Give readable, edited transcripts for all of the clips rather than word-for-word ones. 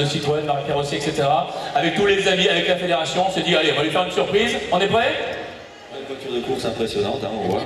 Citroën, Marie Perrossi, etc. Avec tous les amis, avec la fédération, on s'est dit, allez, on va lui faire une surprise. On est prêt? Une voiture de course impressionnante, hein, on voit.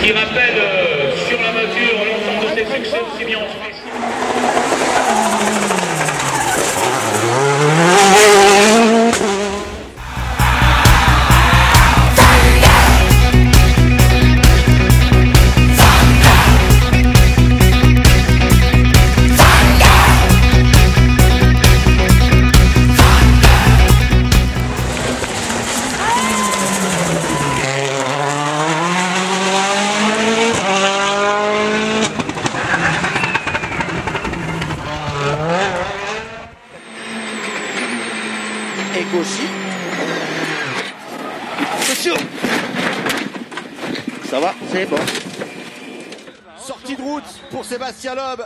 Qui rappelle sur la voiture l'ensemble de ses succès aussi bien en Suisse. Et gauche. Attention. Ça va, c'est bon. Sortie de route pour Sébastien Loeb.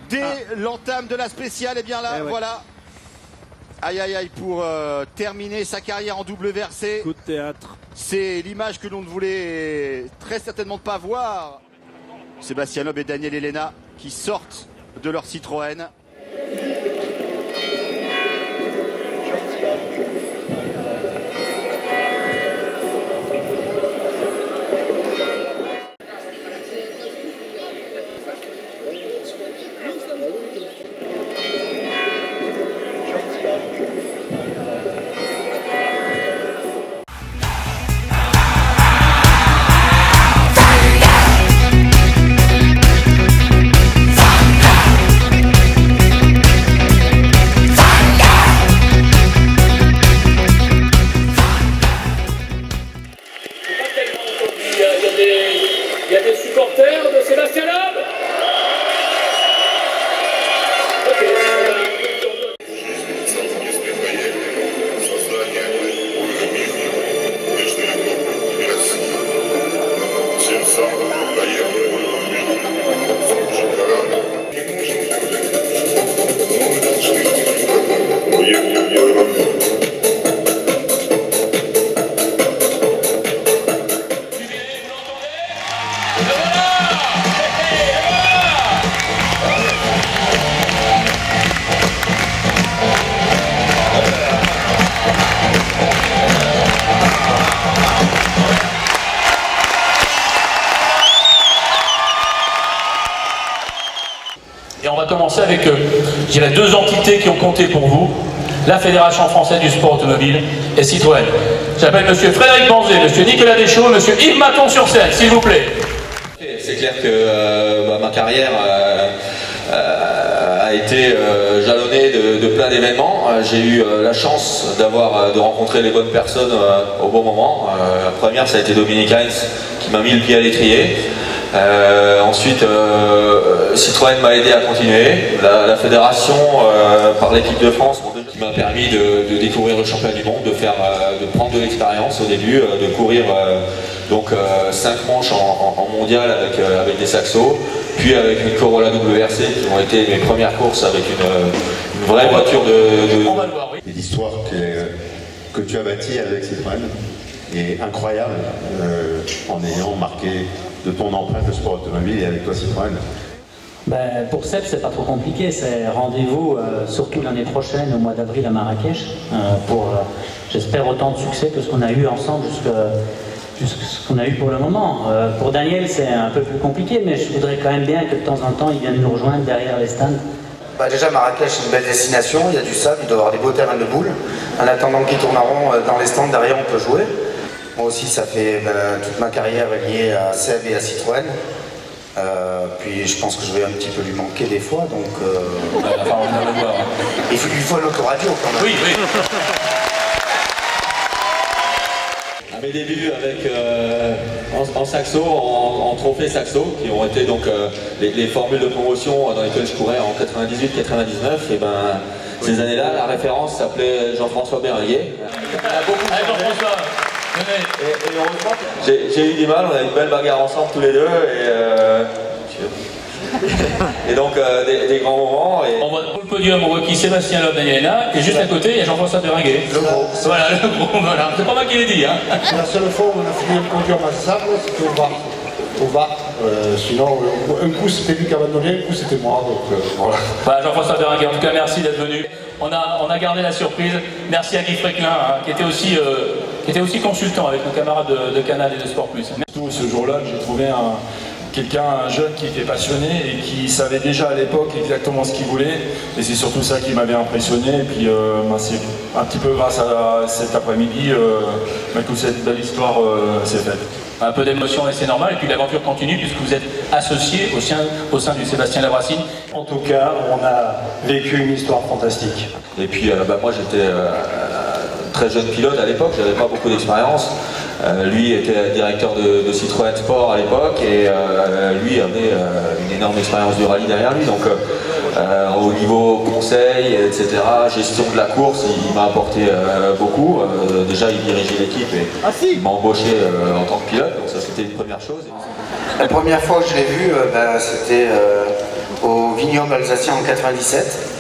Dès l'entame de la spéciale, et bien là, voilà. Aïe aïe aïe pour terminer sa carrière en double versée. Coup de théâtre. C'est l'image que l'on ne voulait très certainement pas voir. Sébastien Loeb et Daniel Elena qui sortent de leur Citroën. Il y a des supporters de Sébastien Loeb. Et on va commencer avec, je dirais, deux entités qui ont compté pour vous, la Fédération française du sport automobile et Citroën. J'appelle monsieur Frédéric Banzé, monsieur Nicolas Deschaux, monsieur Yves Maton sur scène, s'il vous plaît. C'est clair que ma carrière a été jalonnée de plein d'événements. J'ai eu la chance de rencontrer les bonnes personnes au bon moment. La première, ça a été Dominique Heinz qui m'a mis le pied à l'étrier. Ensuite, Citroën m'a aidé à continuer. La fédération, par l'équipe de France, qui m'a permis de découvrir le championnat du monde, de prendre de l'expérience au début, de courir 5 manches en mondial avec des saxos, puis avec une Corolla WRC qui ont été mes premières courses avec une vraie voiture de... On va le voir, oui. Et l'histoire que tu as bâtie avec Citroën est incroyable en ayant marqué de ton empreinte le sport automobile et avec toi Citroën. Ben, pour Seb, c'est pas trop compliqué, c'est rendez-vous surtout l'année prochaine, au mois d'avril à Marrakech, pour, j'espère, autant de succès que ce qu'on a eu ensemble jusqu'à ce qu'on a eu pour le moment. Pour Daniel, c'est un peu plus compliqué, mais je voudrais quand même bien que de temps en temps, il vienne nous rejoindre derrière les stands. Bah déjà, Marrakech, c'est une belle destination, il y a du sable, il doit y avoir des beaux terrains de boules. En attendant qu'ils tournent en rond dans les stands, derrière, on peut jouer. Moi aussi, ça fait toute ma carrière liée à Seb et à Citroën. Puis je pense que je vais un petit peu lui manquer des fois, donc il faut l'autoradio quand même. Oui, oui. À mes débuts en saxo, en trophée saxo, qui ont été donc les formules de promotion dans lesquelles je courais en 98-99, et ben ces années-là, la référence s'appelait Jean-François Béringuet. Allez, Jean-François. Et heureusement, j'ai eu du mal, on a eu une belle bagarre ensemble tous les deux, et donc des grands moments. Et... On voit pour le podium, on voit qui Sébastien Loeb, Daniel Hénin, et juste à côté, il y a Jean-François Béringuet. Le gros. Voilà, le gros, voilà. C'est pas moi qui l'ai dit, hein. La seule fois où on a fini le podium ensemble, c'était au VAR. Sinon, un coup c'était lui qui abandonnait, un coup c'était moi, donc voilà. Voilà, Jean-François Béringuet, en tout cas, merci d'être venu. On a gardé la surprise. Merci à Guy Fréquelin, hein, qui était aussi consultant avec nos camarades de Canal et de Sport Plus. Surtout ce jour-là, j'ai trouvé un jeune qui était passionné et qui savait déjà à l'époque exactement ce qu'il voulait. Et c'est surtout ça qui m'avait impressionné. Et puis c'est un petit peu grâce à cet après-midi que toute cette belle histoire s'est faite. Un peu d'émotion et c'est normal, et puis l'aventure continue puisque vous êtes associés au sein du Sébastien Labrassine. En tout cas, on a vécu une histoire fantastique. Et puis moi j'étais très jeune pilote à l'époque, j'avais pas beaucoup d'expérience. Lui était directeur de Citroën Sport à l'époque et lui avait une énorme expérience de rallye derrière lui. Donc au niveau conseil, etc., gestion de la course, il m'a apporté beaucoup. Déjà il dirigeait l'équipe et il m'a embauché en tant que pilote, donc ça c'était une première chose. La première fois que je l'ai vu, c'était au vignoble alsacien en 97.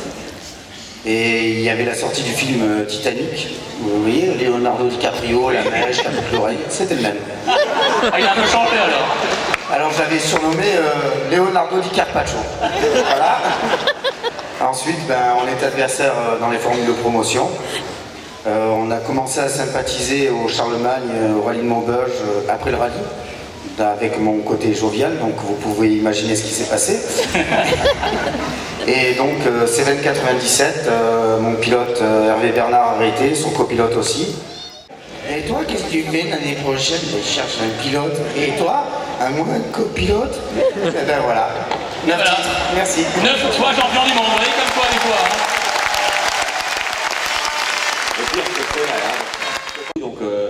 Et il y avait la sortie du film Titanic. Vous voyez, Leonardo DiCaprio, la mèche, la boucle d'oreille, c'était le même. Il a un peu chanté alors. Alors je l'avais surnommé Leonardo DiCarpaccio. Voilà. Ensuite, on est adversaires dans les formules de promotion. On a commencé à sympathiser au Charlemagne, au rallye de Maubeuge, après le rallye, avec mon côté jovial, donc vous pouvez imaginer ce qui s'est passé. Et donc, Cévennes 97, mon pilote Hervé Bernard a arrêté, son copilote aussi. Et toi, qu'est-ce que tu fais l'année prochaine? Je cherche un pilote. Et toi, un moins copilote? Et ben voilà. 9 voilà. titres. Merci. 9 fois champion du monde, vous voyez comme quoi des fois. Hein.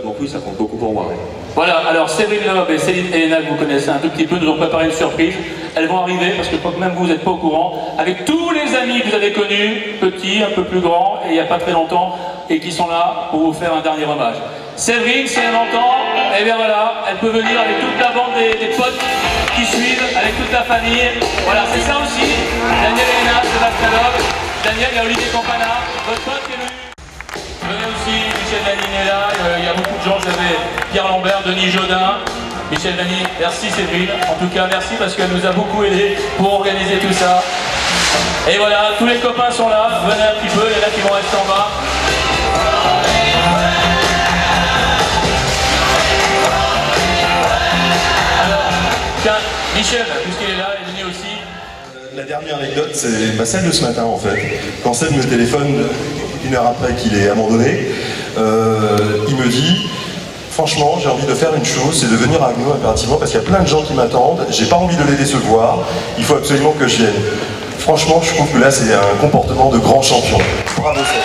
Donc oui, ça compte beaucoup pour moi. Ouais. Voilà, alors Séverine Loeb et Céline Hénin, que vous connaissez un tout petit peu, nous ont préparé une surprise. Elles vont arriver, parce que même vous n'êtes pas au courant, avec tous les amis que vous avez connus, petits, un peu plus grands, et il n'y a pas très longtemps, et qui sont là pour vous faire un dernier hommage. Séverine, si elle entend, et bien voilà, elle peut venir avec toute la bande des potes qui suivent, avec toute la famille. Voilà, c'est ça aussi. Daniel Hénin, Sébastien Loeb, Daniel, il y a Olivier Campana, votre pote qui est venu. Venez aussi, Michel Vanine est là, il y a beaucoup de gens, j'avais Pierre Lambert, Denis Jodin, Michel Vanine, merci Séverine, en tout cas merci parce qu'elle nous a beaucoup aidé pour organiser tout ça. Et voilà, tous les copains sont là, venez un petit peu, il y en a qui vont rester en bas. Alors, tiens, Michel, puisqu'il est là, il est venu aussi. La dernière anecdote, c'est celle de ce matin en fait. Quand Seb me téléphone une heure après qu'il ait abandonné, il me dit franchement j'ai envie de faire une chose, c'est de venir à Agno impérativement parce qu'il y a plein de gens qui m'attendent, j'ai pas envie de les décevoir, il faut absolument que je vienne. Franchement je trouve que là c'est un comportement de grand champion. Bravo Seb.